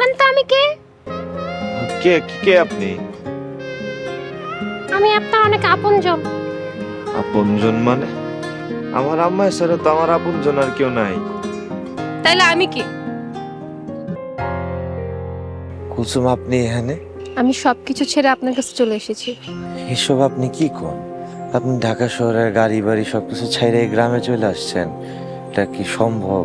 বলেন তো আমি কে? কে কে আপনি? আমি আপনার অনেক আপনজন। আপনজন মানে? আমার আম্মা ছাড়া তো আমার আপনজন আর কেউ নাই। তাইলে আমি কি? কুলসুম, আপনি এখানে? আমি সবকিছু ছেড়ে আপনার কাছে চলে এসেছি। এসব আপনি কি কোন? আপনি ঢাকা শহরের গাড়ি বাড়ি সবকিছু ছাইরে এই গ্রামে চলে আসছেন, এটা কি সম্ভব?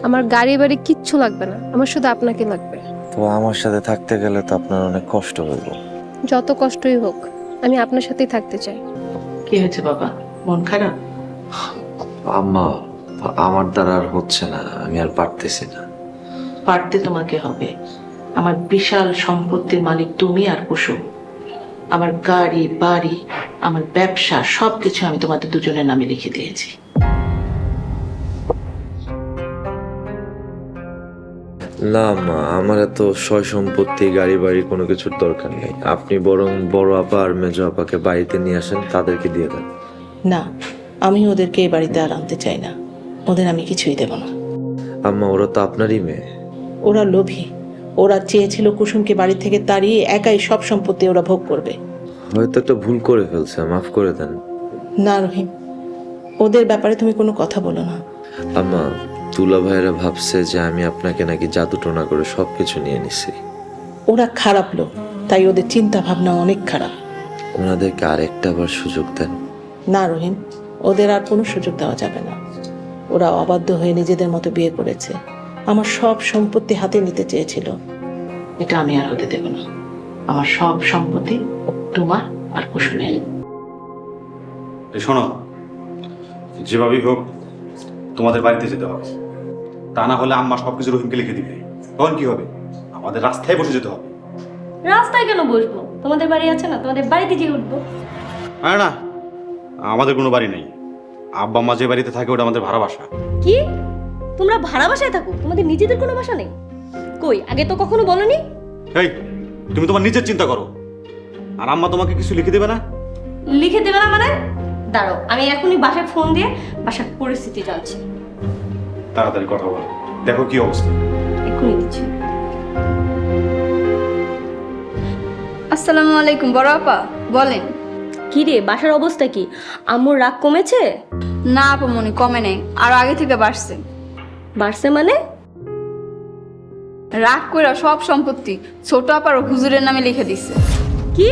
আমার গাড়ি বাড়ি কিচ্ছু লাগবে না, আমার শুধু আপনাকে লাগবে। তো আমার সাথে থাকতে গেলে তো আপনার অনেক কষ্ট হইব। যত কষ্টই হোক, আমি আপনার সাথেই থাকতে চাই। কি হয়েছে বাবা, মন খারাপ? আম্মা, আমার দ্বারা আর হচ্ছে না, আমি আর পারতেছি না। পারতে তোমাকে হবে। আমার বিশাল সম্পত্তির মালিক তুমি আর কুসুম। আমার গাড়ি বাড়ি, আমার ব্যবসা সবকিছু আমি তোমাদের দুজনের নামে লিখে দিয়েছি। না মা, আমার এত সয় সম্পত্তি গাড়ি বাড়ি কোনো কিছুর দরকার নেই। আপনি বরং বড় আপা আর মেজো আপাকে বাড়িতে নিয়ে আসেন, তাদেরকে দিয়ে দেন। না, আমি ওদেরকে এই বাড়িতে আর আনতে চাই না। ওদের আমি কিছুই দেব না। আম্মা, ওরা তো আপনারই মেয়ে। ওরা লোভী। ওরা চেয়েছিল কুসুমকে বাড়ি থেকে তাড়িয়ে একাই সব সম্পত্তি ওরা ভোগ করবে। হয়তো একটা ভুল করে ফেলছে, মাফ করে দেন। না রহিম, ওদের ব্যাপারে তুমি কোনো কথা বলো না। আম্মা, তুলা ভাইয়েরা ভাবছে যে আমি আপনাকে নাকি জাদু টোনা করে সবকিছু নিয়ে নিছি। ওরা খারাপ লোক, তাই ওদের চিন্তা ভাবনা অনেক খারাপ। ওনাদেরকে আরেকটা বার সুযোগ দেন। না রহিম, ওদের আর কোনো সুযোগ দেওয়া যাবে না। ওরা অবাধ্য হয়ে নিজেদের মতো বিয়ে করেছে। আমার সব সম্পত্তি হাতে নিতে চেয়েছিল, এটা আমি আর হতে দেব না। আমার সব সম্পত্তি তোমার আর কুসুমের। এই শোনো, যেভাবেই হোক তোমাদের বাড়িতে যেতে হবে। তা না হলে আম্মা সবকিছু রহিমকে লিখে দিবে। তখন কি হবে? আমাদের রাস্তায় বসে যেতে হবে। রাস্তায় কেন বসবো? তোমাদের বাড়ি আছে না, তোমাদের বাড়িতে যেয়ে উঠবো। হ্যাঁ না, আমাদের কোনো বাড়ি নেই। আব্বা আম্মা যে বাড়িতে থাকে ওটা আমাদের ভাড়া বাসা। কি? তোমরা ভাড়া বাসায় থাকো? তোমাদের নিজেদের কোনো বাসা নেই? কই, আগে তো কখনো বলনি। এই, তুমি তোমার নিজের চিন্তা করো। আর আম্মা তোমাকে কিছু লিখে দেবে না? লিখে দেবে না মানে? দাঁড়াও, আমি এখনই বাসায় ফোন দিয়ে বাসার পরিস্থিতি জানছি। তাড়াতাড়ি কথা বলো, দেখো কি অবস্থা। এখনই দিচ্ছি। আসসালামু আলাইকুম বড় আপা, বলেন। কি রে, বাসার অবস্থা কি? আম্মুর রাগ কমেছে? না আপমনি, কমে নেই, আরো আগে থেকে বাড়ছে। বাড়ছে মানে? রাগ কইরা সব সম্পত্তি ছোট আপার হুজুরের নামে লিখে দিছে। কি?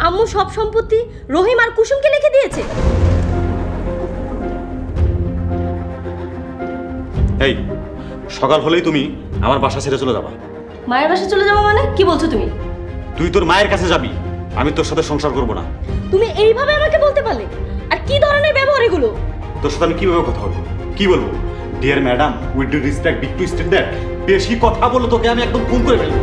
আম্মু সব সম্পত্তি রহিম আর কুসুমকে লিখে দিয়েছে? এই, সকাল হলেই তুমি আমার বাসা ছেড়ে চলে যাবা। মায়ের বাসায় চলে যাবো মানে? কি বলছো তুমি? তুই তোর মায়ের কাছে যাবি, আমি তোর সাথে সংসার করব না। তুমি এইভাবে আমাকে বলতে পারলে? আর কি ধরনের ব্যবহার এগুলো? তোর সাথে আমি কিভাবে কথা বলবো? কি বলবো? Dear madam, with due respect, beg to state that. বেশি কথা বলে তোকে আমি একদম খুন করে ফেলবো।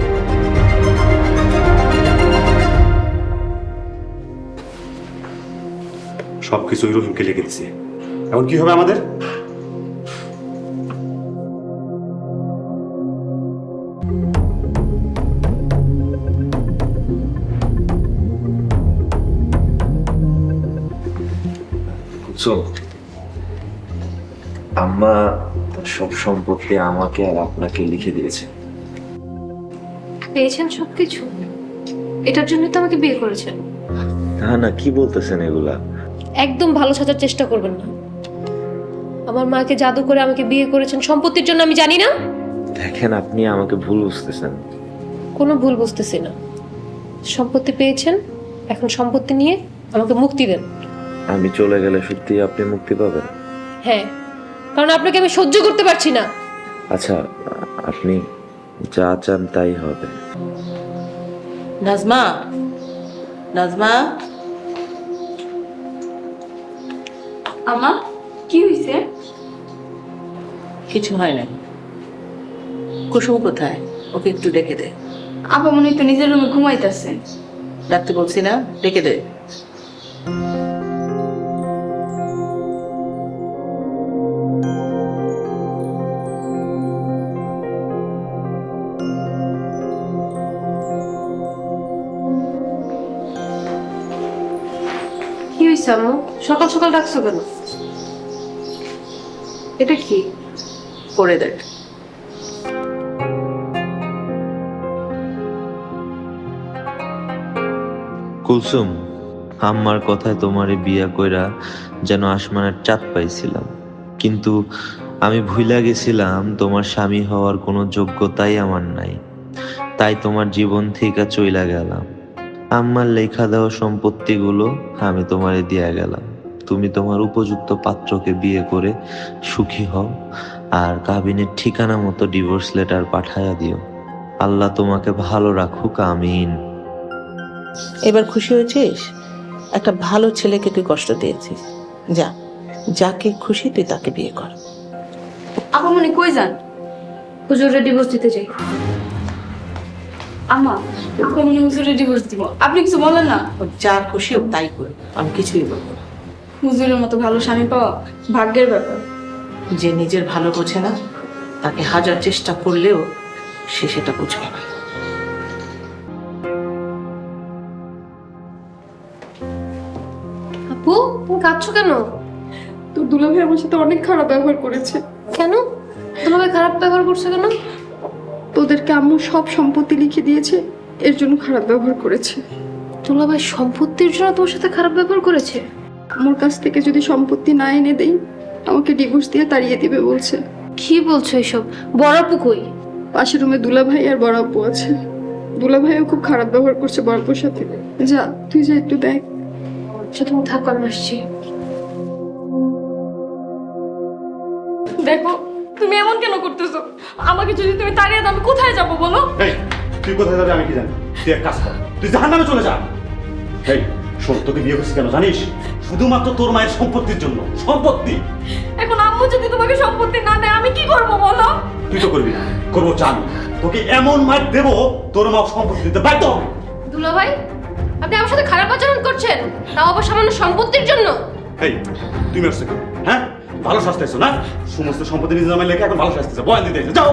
সবকিছু রহিমকে লিখে দিছি। এখন কি হবে আমাদের? কুলসুম, আম্মা তার সব সম্পত্তি আমাকে আর আপনাকে লিখে দিয়েছে। পেয়েছেন সবকিছু? এটার জন্য তো আমাকে বিয়ে করেছেন। না না, কি বলতেছেন এগুলা? একদম ভালো সাজার চেষ্টা করবেন না। আমার মাকে জাদু করে আমাকে বিয়ে করেছেন সম্পত্তির জন্য, আমি জানি না? দেখেন, আপনি আমাকে ভুল বুঝতেছেন। কোনো ভুল বুঝতেছি না। সম্পত্তি পেয়েছেন, এখন সম্পত্তি নিয়ে আমাকে মুক্তি দেন। আমি চলে গেলে সত্যি আপনি মুক্তি পাবেন? হ্যাঁ, কারণ আপনাকে আমি সহ্য করতে পারছি না। আচ্ছা, আপনি যা চান তাই হবে। নাজমা, নাজমা, আমা, কি হইছে? কিছু হয় না। কুসুম কোথায়? ওকে একটু ডেকে দে। আপামনি তো নিজের রুমে ঘুমাইতেছে। ডাকতে বলছি না, ডেকে দে। কি হয়েছে আম্মু? সকাল সকাল ডাকছো কেন? এটা কি? করে দেখ। কুলসুম, আম্মার কথায় তোমারে বিয়া কইরা যেন আসমানের চাঁদ পাইছিলাম, কিন্তু আমি ভুইলা গেছিলাম তোমার স্বামী হওয়ার কোনো যোগ্যতাই আমার নাই, তাই তোমার জীবন থেকে চইলা গেলাম। আম্মার লেখা দেওয়া সম্পত্তিগুলো আমি তোমারে দিয়া গেলাম। তুমি তোমার উপযুক্ত পাত্রকে বিয়ে করে সুখী হও, আর কাবিনের ঠিকানা মতো ডিভোর্স লেটার পাঠায়া দিও। আল্লাহ তোমাকে ভালো রাখুক, আমিন। এবার খুশি হয়েছিস? একটা ভালো ছেলেকে তুই কষ্ট দিয়েছিস। যা, যাকে খুশি তুই তাকে বিয়ে কর। আপামনি কই যান? হুজুরে ডিভোর্স দিতে চাই। আমা, আপামনি হুজুরে ডিভোর্স দিব, আপনি কিছু বলেন না। ও যা খুশি ও তাই কর, আমি কিছুই বলবো না। হুজুরের মতো ভালো স্বামী পাওয়া ভাগ্যের ব্যাপার। যে নিজের ভালো বোঝে না, তাকে হাজার চেষ্টা করলেও সে সেটা বুঝবে না। আপু, তুমি কাঁদছো কেন? তোর দুলাভাই আমার সাথে অনেক খারাপ ব্যবহার করেছে। কেন? তোমাকে খারাপ ব্যবহার করছে কেন? তোদেরকে আম্মু সব সম্পত্তি লিখে দিয়েছে, এর জন্য খারাপ ব্যবহার করেছে। দুলাভাই সম্পত্তির জন্য তোমার সাথে খারাপ ব্যবহার করেছে? আমার কাছ থেকে যদি সম্পত্তি না এনে দেই, আমাকে ডিভোর্স দিয়ে তাড়িয়ে দিবে বলছে। কি বলছো এসব? বড় আপু কই? পাশের রুমে দুলাভাই আর বড় আপু আছে। দুলাভাইও খুব খারাপ ব্যবহার করছে বড় আপুর সাথে। যা, তুই যা একটু দেখ। আচ্ছা তুমি থাকো, আমি আসছি। দেখো, তুমি এমন কেন করতেছো? আমাকে যদি তুমি তাড়িয়ে দাও আমি কোথায় যাব বলো? এই, তুই কোথায় যাবে আমি কি জানি? তুই এক কাজ কর, তুই জাহান্নামে চলে যা। এই শোন, তোকে বিয়ে করছিস কেন জানিস? শুধুমাত্র তোর মায়ের সম্পত্তির জন্য। সম্পত্তি। এখন আম্মু যদি তোমাকে সম্পত্তি না দেয় আমি কি করব বলো? তুই তো করবি না, করবো চান। তোকে এমন মার দেবো, তোর মা সম্পত্তি দিতে বাধ্য হবে। দুলাভাই, আপনি আমার সাথে খারাপ আচরণ করছেন, তাও আবার সামান্য সম্পত্তির জন্য। এই, তুমি আসছো কেন? হ্যাঁ, ভালো শাস্তেছো না? সমস্ত সম্পত্তি নিজের নামে লেখা এখন ভালো শাস্তেছে, বয়ান দিতে এসে যাও।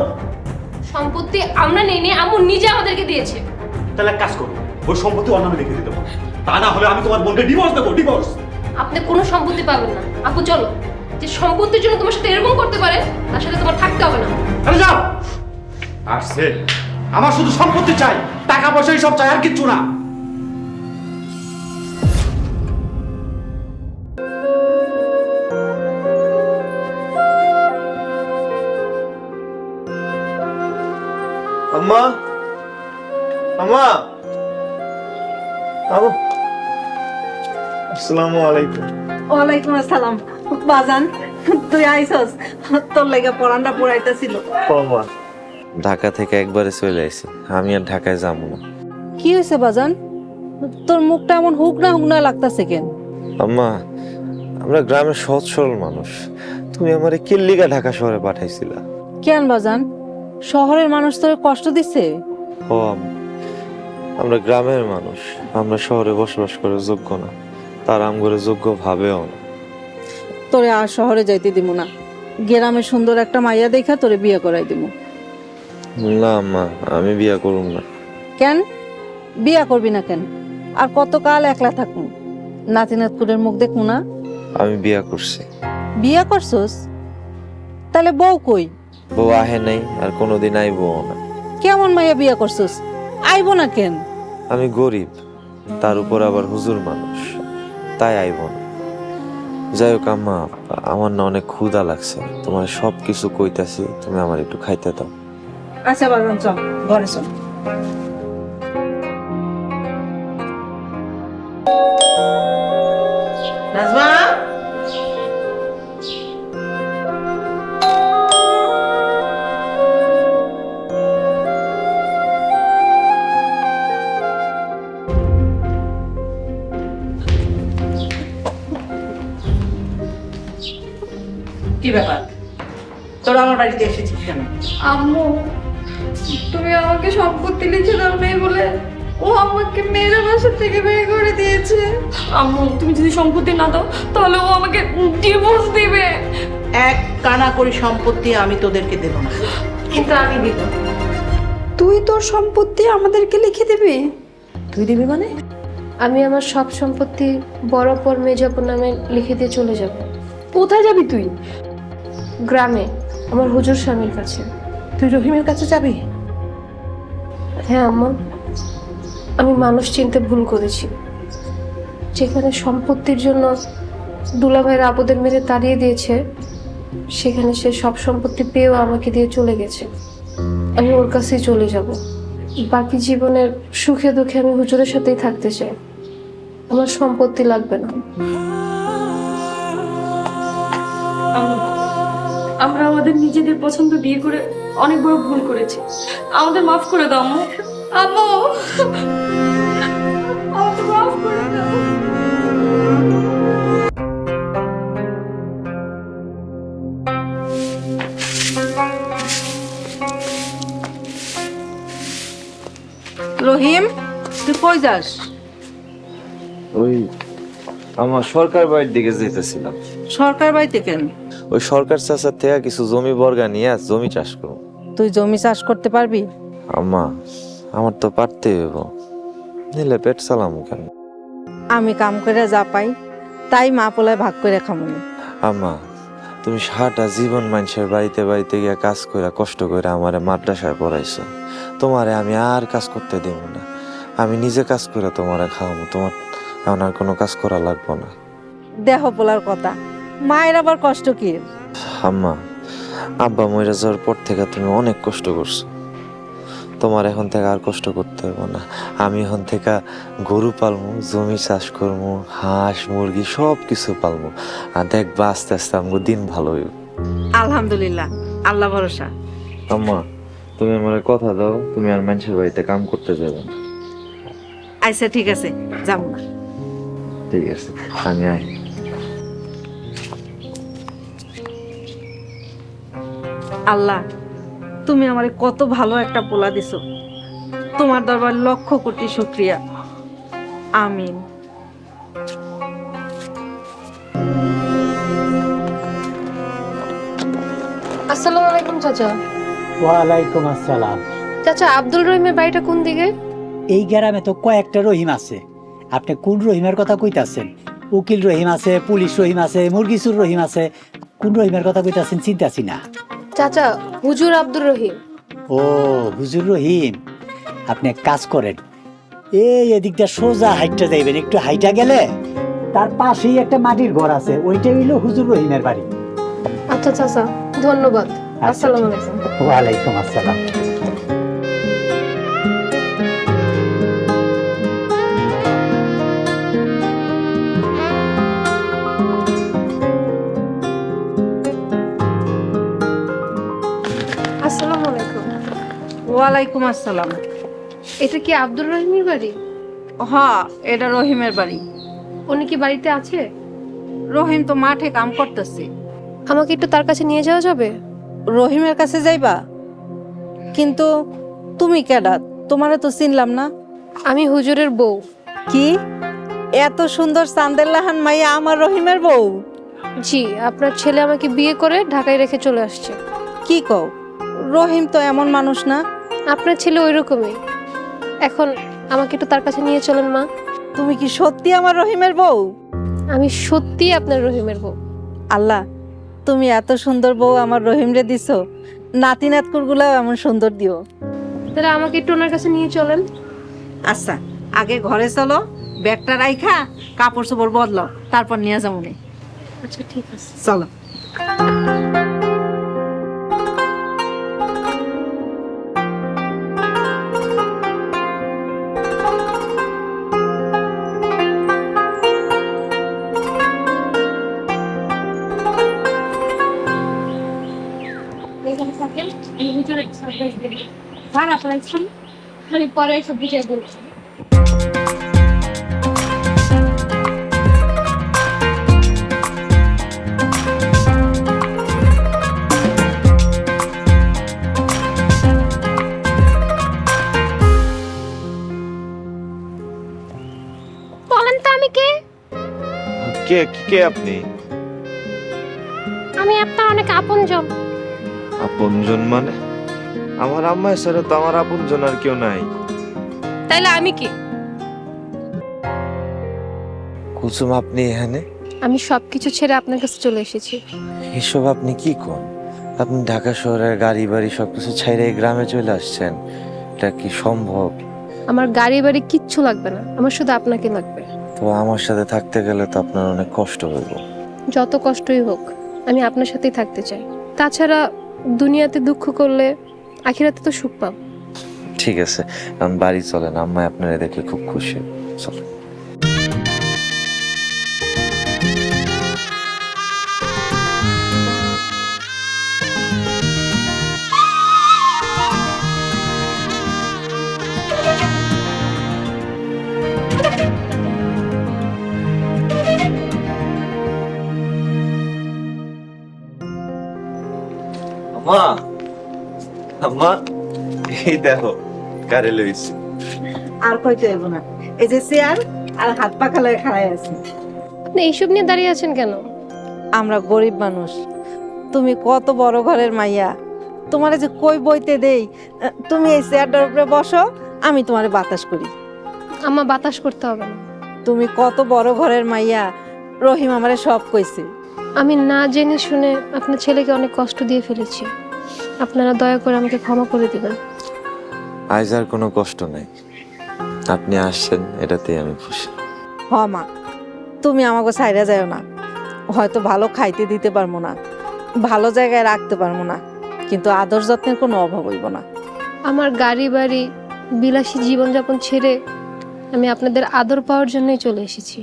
সম্পত্তি আমরা নেই নি, আম্মু নিজে আমাদেরকে দিয়েছে। তাহলে এক কাজ করো, ওই সম্পত্তি ওর নামে লিখে দিতে পারো। তা না হলে আমি তোমার বোনকে ডিভোর্স দেবো, ডিভোর্স। আপনি কোনো সম্পত্তি পাবেন না। আপু চলো, যে সম্পত্তির জন্য তোমার সাথে এরকম করতে পারে তার সাথে তোমার থাকতে হবে না। আরে যাও। আসছে, আমার শুধু সম্পত্তি চাই, টাকা পয়সা সব চাই, আর কিচ্ছু না। আম্মা, আম্মা, আসসালামু আলাইকুম। ওয়ালাইকুম আসসালাম। বাজান, তুই আইসস? তোর লেগে পরানটা পুরাইতেছিল। আম্মা, ঢাকা থেকে একবারে চলে আসি, আমি আর ঢাকায় যাবো না। কি হয়েছে বাজান? তোর মুখটা এমন হুকনা হুকনা লাগতাছে কেন? আম্মা, আমরা গ্রামের সহজ সরল মানুষ, তুমি আমারে কিল্লিগা ঢাকা শহরে পাঠাইছিলা। কেন বাজান? শহরের মানুষ তোর কষ্ট দিচ্ছে? ও আম্মা, আমরা গ্রামের মানুষ, আমরা শহরে বসবাস করে যোগ্য না, তার আমগরে যোগ্য ভাবেও না। তোরে আর শহরে যাইতে দিব না, গ্রামে সুন্দর একটা মাইয়া দেখা তোরে বিয়ে করাই দিব। না আম্মা, আমি বিয়া করুম না। কেন বিয়া করবি না কেন? আর কতকাল একলা থাকুন? নাতি নাতকুরের মুখ দেখবো না? আমি বিয়া করছি। বিয়া করছস? তাহলে বউ কই? বউ আহে নাই, আর কোনোদিন আইবও না। কেমন মাইয়া বিয়া করছস? আইবো না কেন? আমি গরিব, তার উপর আবার হুজুর মানুষ, তাই আইব না। যাই হোক আম্মা, আমার না অনেক ক্ষুধা লাগছে, তোমার সব কিছু কইতাছি, তুমি আমার একটু খাইতে দাও। আচ্ছা বাজান, চল ঘরে চল। নাজমা, কি ব্যাপার? তোরা আমার বাড়িতে এসেছিস কেন? আম্মু, তুমি আমাকে সম্পত্তি লিখে দাও নাই বলে ও আমাকে মেয়ের বাসা থেকে বের করে দিয়েছে। আম্মু, তুমি যদি সম্পত্তি না দাও তাহলে ও আমাকে ডিভোর্স দিবে। এক কানা করে সম্পত্তি আমি তোদেরকে দেব না। কিন্তু আমি দিব। তুই তোর সম্পত্তি আমাদেরকে লিখে দিবি? তুই দিবি মানে? আমি আমার সব সম্পত্তি বড় পর মেজাপুর নামে লিখে দিয়ে চলে যাব। কোথায় যাবি তুই? গ্রামে, আমার হুজুর স্বামীর কাছে। তুই রহিমের কাছে যাবি? হ্যাঁ আম্মা, আমি মানুষ চিনতে ভুল করেছি। যেখানে সম্পত্তির জন্য দুলাভাইয়ের আপদের মেরে তাড়িয়ে দিয়েছে, সেখানে সে সব সম্পত্তি পেয়েও আমাকে দিয়ে চলে গেছে। আমি ওর কাছেই চলে যাব। বাকি জীবনের সুখে দুঃখে আমি হুজুরের সাথেই থাকতে চাই। আমার সম্পত্তি লাগবে না। আমরা আমাদের নিজেদের পছন্দ বিয়ে করে অনেক বড় ভুল করেছি, আমাদের মাফ করে দাও আম্মু। আম্মু, আমাকে মাফ করে দাও। রহিম, তুই কই যাস? ওই আমার সরকার বাড়ির দিকে যেতেছিলাম। সরকার বাড়িতে কেন? ওই সরকার চাষার থেকে কিছু জমি বর্গা নিয়ে জমি চাষ করবো। তুই জমি চাষ করতে পারবি? আম্মা, আমার তো পারতে হইব, নিলে পেট চালাম কেন? আমি কাম করে যা পাই তাই মা পোলায় ভাগ করে খামুনি। আম্মা, তুমি সারাটা জীবন মানুষের বাড়িতে বাড়িতে গিয়ে কাজ করে কষ্ট করে আমারে মাদ্রাসায় পড়াইছো। তোমারে আমি আর কাজ করতে দেব না, আমি নিজে কাজ করে তোমারে খাওয়াবো। তোমার এখন আর কোনো কাজ করা লাগবো না। দেহ পোলার কথা, মায়ের আবার কষ্ট কি? আম্মা, আব্বা মইরা যাওয়ার পর থেকে তুমি অনেক কষ্ট করছো, তোমার এখন থেকে আর কষ্ট করতে হবে না। আমি এখন থেকে গরু পালমু, জমি চাষ করবো, হাঁস মুরগি সব কিছু পালমু। আর দেখবা আস্তে আস্তে আমাকে দিন ভালো হইব। আলহামদুলিল্লাহ, আল্লাহ ভরসা। আম্মা, তুমি আমার কথা দাও, তুমি আর মানুষের বাড়িতে কাম করতে যাবে না। আচ্ছা ঠিক আছে, যাবো না। ঠিক আছে, আমি আই। আল্লাহ, তুমি আমারে কত ভালো একটা পোলা দিছো, তোমার দরবার লক্ষ কোটি শুকরিয়া। আমিন। আসসালামু আলাইকুম চাচা। ওয়ালাইকুম আসসালাম। চাচা, আব্দুল রহিমের বাড়িটা কোন দিকে? এই গ্রামে তো কয়েকটা রহিম আছে, আপনি কোন রহিমের কথা কইতাছেন? উকিল রহিম আছে, পুলিশ রহিম আছে, মুরগিচুর রহিম আছে, কোন রহিমের কথা কইতাছেন চিন্তাছি না। চাচা, হুজুর আব্দুর রহিম। ও হুজুর রহিম, আপনি এক কাজ করেন, এই এদিকটা সোজা হাইটটা যাইবেন, একটু হাইটা গেলে তার পাশেই একটা মাটির ঘর আছে, ওইটাই হইল হুজুর রহিমের বাড়ি। আচ্ছা চাচা, ধন্যবাদ। আসসালামু আলাইকুম। ওয়ালাইকুম আসসালাম। আসসালামু আলাইকুম। ওয়ালাইকুম আসসালাম। এটা কি আব্দুর রহিমের বাড়ি? হ্যাঁ, এটা রহিমের বাড়ি। উনি কি বাড়িতে আছে? রহিম তো মাঠে কাম করতেছে। আমাকে একটু তার কাছে নিয়ে যাওয়া যাবে? রহিমের কাছে যাইবা? কিন্তু তুমি কেডা? তোমারে তো চিনলাম না। আমি হুজুরের বউ। কি এত সুন্দর চান্দেল্লাহান মাইয়া আমার রহিমের বউ? জি, আপনার ছেলে আমাকে বিয়ে করে ঢাকায় রেখে চলে আসছে। কি কও? রহিম তো এমন মানুষ না। আপনার ছেলে ওই রকমই। এখন আমাকে একটু তার কাছে নিয়ে চলেন মা। তুমি কি সত্যি আমার রহিমের বউ? আমি সত্যি আপনার রহিমের বউ। আল্লাহ, তুমি এত সুন্দর বউ আমার রহিমরে দিছো, নাতি নাতকুরগুলাও এমন সুন্দর দিও। তাহলে আমাকে একটু ওনার কাছে নিয়ে চলেন। আচ্ছা, আগে ঘরে চলো, ব্যাগটা রাইখা কাপড় চোপড় বদলাও, তারপর নিয়ে যাবো। আচ্ছা ঠিক আছে, চলো। এখানে থাকেন, আমি ভিতরে সারপ্রাইজ দেব। স্যার, আপনারা ইচ্ছুক? আমি পরে সব বিষয়ে বলছি। বলেন তো আমি কে? কে কে আপনি? আমি আপনার অনেক আপনজন। আপনজন মানে? আমার আম্মা ছাড়া তো আমার আপনজন আর কেউ নাই। তাইলে আমি কি? কুসুম, আপনি এখানে? আমি সবকিছু ছেড়ে আপনার কাছে চলে এসেছি। এসব আপনি কি কোন? আপনি ঢাকা শহরের গাড়ি বাড়ি সবকিছু ছাইরে এই গ্রামে চলে আসছেন, এটা কি সম্ভব? আমার গাড়ি বাড়ি কিচ্ছু লাগবে না, আমার শুধু আপনাকে লাগবে। তো আমার সাথে থাকতে গেলে তো আপনার অনেক কষ্ট হইব। যত কষ্টই হোক আমি আপনার সাথেই থাকতে চাই। তাছাড়া দুনিয়াতে দুঃখ করলে আখিরাতে তো সুখ পাব। ঠিক আছে, এখন বাড়ি চলেন, আম্মা আপনারা দেখে খুব খুশি। চলেন। আম্মা, আম্মা, এই দেখো কারে লইছি। আর কইতে হইব না, এই যে চেয়ার আর হাত পা খালায় খাড়াই আছে। আপনি এইসব নিয়ে দাঁড়িয়ে আছেন কেন? আমরা গরিব মানুষ, তুমি কত বড় ঘরের মাইয়া, তোমারে যে কই বইতে দেই, তুমি এই চেয়ারটার উপরে বসো, আমি তোমারে বাতাস করি। আম্মা, বাতাস করতে হবে না। তুমি কত বড় ঘরের মাইয়া, রহিম আমারে সব কইছে। আমি না জেনে শুনে আপনার ছেলেকে অনেক কষ্ট দিয়ে ফেলেছি। আপনারা দয়া করে আমাকে ক্ষমা করে দিবেন। আজ আর কোনো কষ্ট নাই, আপনি আসছেন এটাতেই আমি খুশি। হ মা, তুমি আমাকে ছাইরা যাও না। হয়তো ভালো খাইতে দিতে পারবো না, ভালো জায়গায় রাখতে পারবো না, কিন্তু আদর যত্নের কোনো অভাব হইব না। আমার গাড়ি বাড়ি বিলাসী জীবনযাপন ছেড়ে আমি আপনাদের আদর পাওয়ার জন্যই চলে এসেছি।